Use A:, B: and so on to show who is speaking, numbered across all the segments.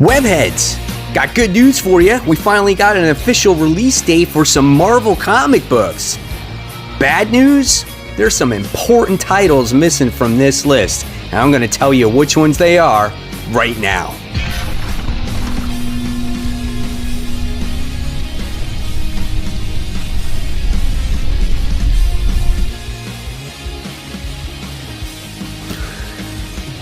A: Webheads, got good news for you. We finally got an official release date for some Marvel comic books. Bad news? There's some important titles missing from this list, and I'm going to tell you which ones they are right now.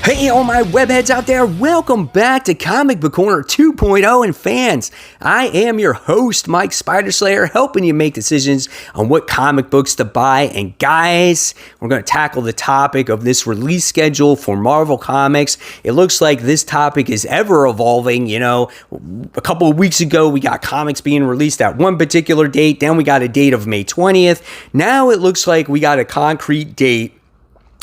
A: Hey, all my webheads out there, welcome back to Comic Book Corner 2.0 and fans. I am your host, Mike Spiderslayer, helping you make decisions on what comic books to buy. And guys, we're going to tackle the topic of this release schedule for Marvel Comics. It looks like this topic is ever evolving. You know, a couple of weeks ago, we got comics being released at one particular date. Then we got a date of May 20th. Now it looks like we got a concrete date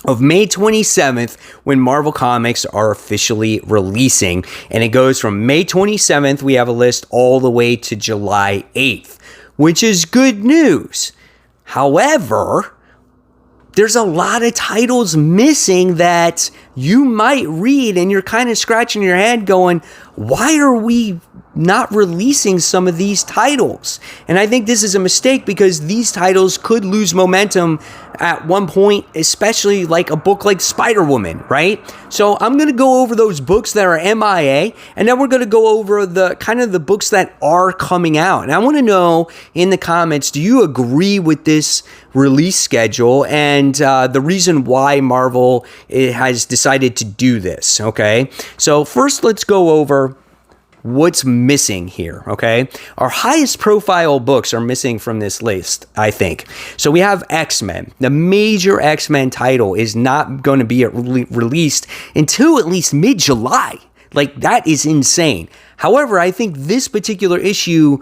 A: of May 27th when Marvel Comics are officially releasing. And it goes from May 27th, we have a list, all the way to July 8th, which is good news. However, there's a lot of titles missing that you might read and you're kind of scratching your head going, why are we not releasing some of these titles? And I think this is a mistake because these titles could lose momentum at one point, especially like a book like Spider-Woman, right? So I'm going to go over those books that are MIA, and then we're going to go over the kind of the books that are coming out. And I want to know in the comments, do you agree with this release schedule and the reason why Marvel has decided to do this, okay? So first, let's go over what's missing here, okay? Our highest profile books are missing from this list, I think. So we have X-Men. The major X-Men title is not going to be released until at least mid-July. Like, that is insane. However, I think this particular issue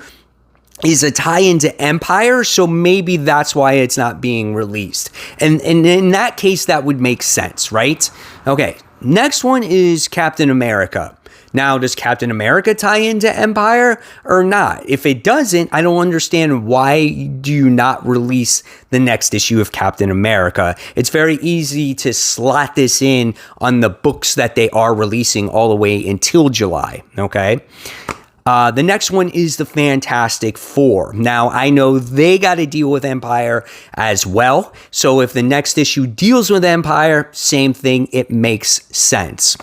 A: is a tie-in to Empire, so maybe that's why it's not being released. And in that case, that would make sense, right? Okay, next one is Captain America. Now, does Captain America tie into Empire or not? If it doesn't, I don't understand why do you not release the next issue of Captain America. It's very easy to slot this in on the books that they are releasing all the way until July, okay? The next one is the Fantastic Four. Now, I know they got to deal with Empire as well. So if the next issue deals with Empire, same thing, it makes sense.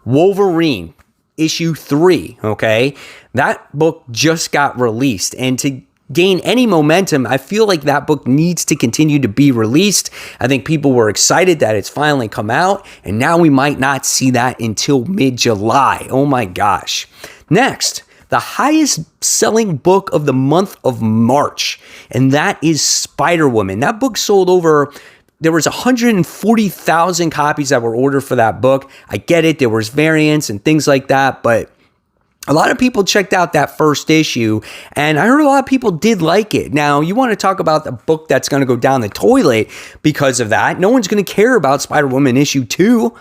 A: Wolverine. Issue 3, okay? That book just got released, and to gain any momentum, I feel like that book needs to continue to be released. I think people were excited that it's finally come out, and now we might not see that until mid-July. Oh my gosh. Next, the highest selling book of the month of March, and that is Spider-Woman. That book sold over... There was 140,000 copies that were ordered for that book. I get it. There was variants and things like that, but a lot of people checked out that first issue, and I heard a lot of people did like it. Now, you want to talk about the book that's going to go down the toilet because of that. No one's going to care about Spider-Woman issue 2,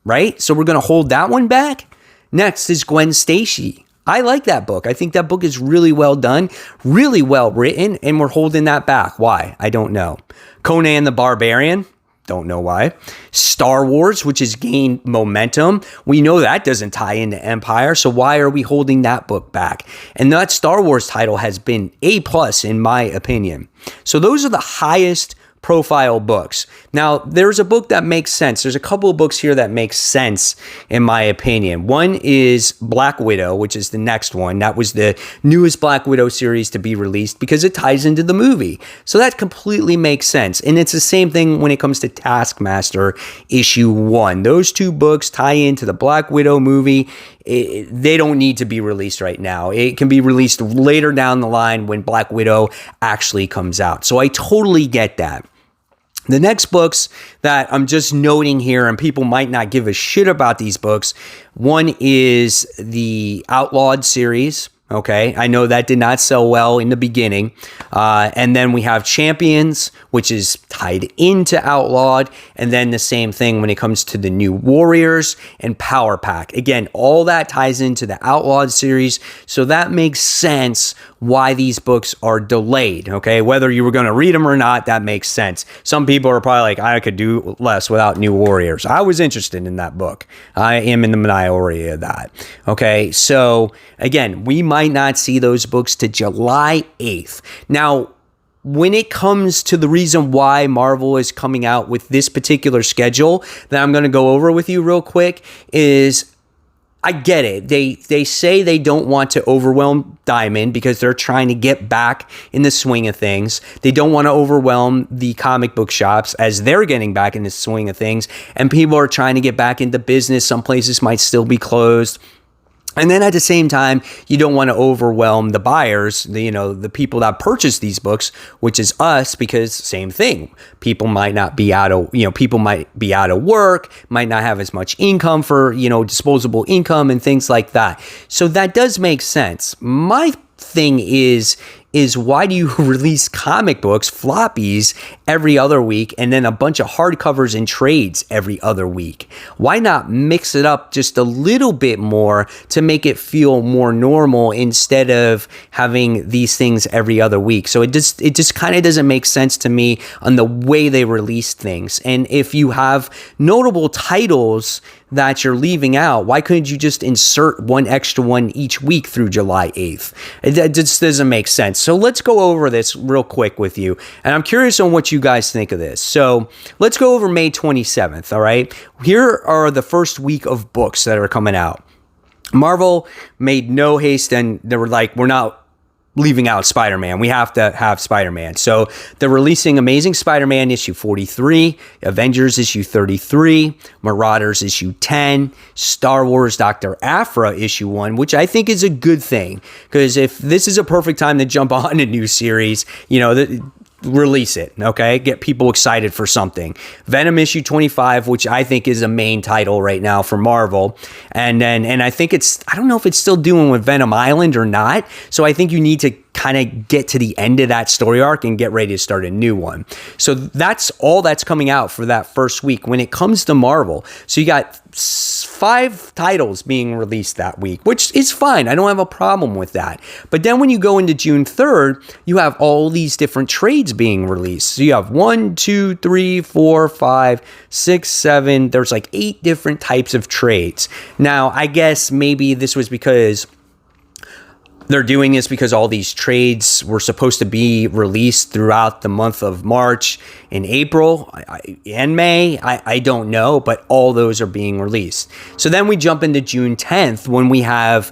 A: right? So we're going to hold that one back. Next is Gwen Stacy. I like that book. I think that book is really well done, really well written, and we're holding that back. Why? I don't know. Conan the Barbarian. Don't know why. Star Wars, which has gained momentum. We know that doesn't tie into Empire, so why are we holding that book back? And that Star Wars title has been A+ in my opinion. So those are the highest profile books. Now, there's a book that makes sense. There's a couple of books here that make sense, in my opinion. One is Black Widow, which is the next one. That was the newest Black Widow series to be released because it ties into the movie. So that completely makes sense. And it's the same thing when it comes to Taskmaster issue 1. Those two books tie into the Black Widow movie. They don't need to be released right now. It can be released later down the line when Black Widow actually comes out. So I totally get that. The next books that I'm just noting here, and people might not give a shit about these books, one is the Outlawed series, Okay, I know that did not sell well in the beginning. And then we have Champions, which is tied into Outlawed. And then the same thing when it comes to the New Warriors and Power Pack. Again, all that ties into the Outlawed series. So that makes sense why these books are delayed. Okay, whether you were going to read them or not, that makes sense. Some people are probably like, I could do less without New Warriors. I was interested in that book. I am in the minority of that. Okay, so again, we might not see those books to July 8th. Now, when it comes to the reason why Marvel is coming out with this particular schedule that I'm going to go over with you real quick is, I get it. They say they don't want to overwhelm Diamond because they're trying to get back in the swing of things. They don't want to overwhelm the comic book shops as they're getting back in the swing of things. And people are trying to get back into business. Some places might still be closed. And then at the same time, you don't want to overwhelm the buyers, the people that purchase these books, which is us, because same thing. People might not be people might be out of work, might not have as much income for, disposable income and things like that. So that does make sense. My thing is why do you release comic books, floppies, every other week and then a bunch of hardcovers and trades every other week? Why not mix it up just a little bit more to make it feel more normal instead of having these things every other week? So it just kind of doesn't make sense to me on the way they release things. And if you have notable titles that you're leaving out, why couldn't you just insert one extra one each week through July 8th? It just doesn't make sense. So let's go over this real quick with you. And I'm curious on what you guys think of this. So let's go over May 27th, all right? Here are the first week of books that are coming out. Marvel made no haste, and they were like, we're not leaving out Spider-Man. We have to have Spider-Man. So they're releasing Amazing Spider-Man issue 43, Avengers issue 33, Marauders issue 10, Star Wars Dr. Aphra issue 1, which I think is a good thing, because if this is a perfect time to jump on a new series, release it, okay? Get people excited for something. Venom issue 25, which I think is a main title right now for Marvel. And I think I don't know if it's still doing with Venom Island or not. So I think you need to kind of get to the end of that story arc and get ready to start a new one. So that's all that's coming out for that first week when it comes to Marvel. So you got 5 titles being released that week, which is fine. I don't have a problem with that. But then when you go into June 3rd, you have all these different trades being released. So you have 1, 2, 3, 4, 5, 6, 7. There's like 8 different types of trades. Now, I guess maybe this was because they're doing this because all these trades were supposed to be released throughout the month of March and April and May. I don't know, but all those are being released. So then we jump into June 10th when we have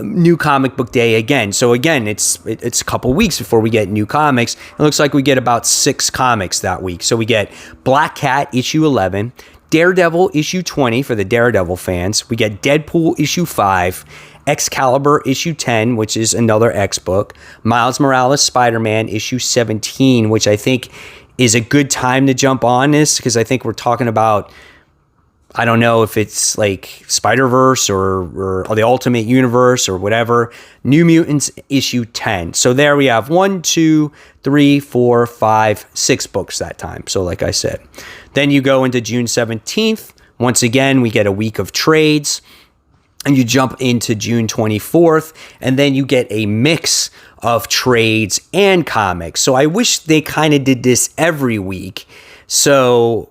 A: New Comic Book Day again. So again, it's a couple weeks before we get new comics. It looks like we get about 6 comics that week. So we get Black Cat issue 11, Daredevil issue 20 for the Daredevil fans. We get Deadpool issue 5, Excalibur issue 10, which is another X book, Miles Morales Spider-Man issue 17, which I think is a good time to jump on this because I think we're talking about, I don't know if it's like Spider-Verse or the Ultimate Universe or whatever. New Mutants issue 10. So there we have 1, 2, 3, 4, 5, 6 books that time. So like I said, then you go into June 17th. Once again, we get a week of trades. And you jump into June 24th, and then you get a mix of trades and comics. So I wish they kind of did this every week, so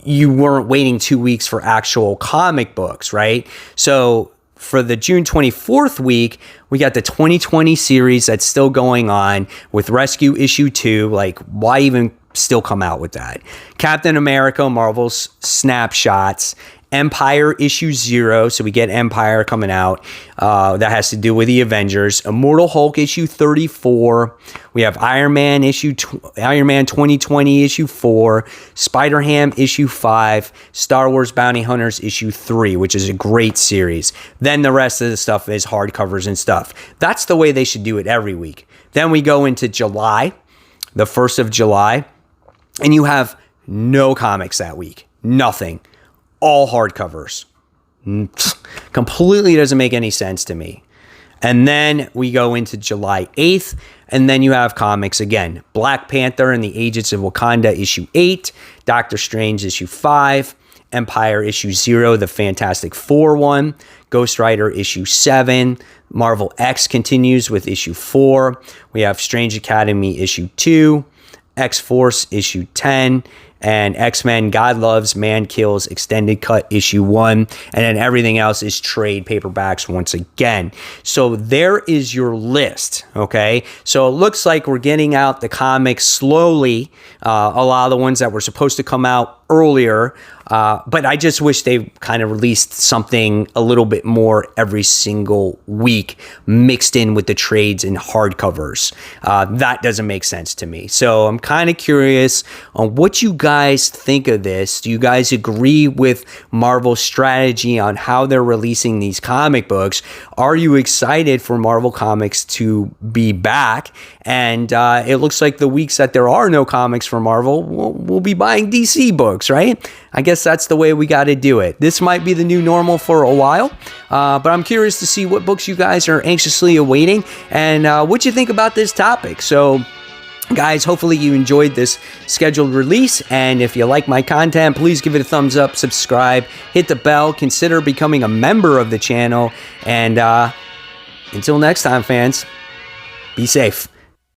A: you weren't waiting 2 weeks for actual comic books, right? So for the June 24th week, we got the 2020 series that's still going on with Rescue issue 2. Like, why even still come out with that? Captain America, Marvel's Snapshots, Empire issue 0, so we get Empire coming out. That has to do with the Avengers. Immortal Hulk issue 34. We have Iron Man 2020 issue 4. Spider-Ham issue 5. Star Wars Bounty Hunters issue 3, which is a great series. Then the rest of the stuff is hardcovers and stuff. That's the way they should do it every week. Then we go into July, the 1st of July, and you have no comics that week. Nothing. All hardcovers. Completely doesn't make any sense to me. And then we go into July 8th, and then you have comics again. Black Panther and the Agents of Wakanda issue 8, Doctor Strange issue 5, Empire issue 0, the Fantastic Four one, Ghost Rider issue 7, Marvel X continues with issue 4. We have Strange Academy issue 2, X-Force issue 10, and X-Men God Loves, Man Kills extended cut issue 1, and then everything else is trade paperbacks once again. So there is your list, okay? So it looks like we're getting out the comics slowly, a lot of the ones that were supposed to come out earlier, but I just wish they kind of released something a little bit more every single week mixed in with the trades and hardcovers. That doesn't make sense to me. So I'm kind of curious on what you guys think of this. Do you guys agree with Marvel's strategy on how they're releasing these comic books? Are you excited for Marvel Comics to be back? And it looks like the weeks that there are no comics for Marvel, we'll be buying DC books, right? I guess that's the way we got to do it. This might be the new normal for a while, but I'm curious to see what books you guys are anxiously awaiting and what you think about this topic. So, guys, hopefully you enjoyed this scheduled release, and if you like my content, please give it a thumbs up, subscribe, hit the bell, consider becoming a member of the channel, and until next time, fans, be safe.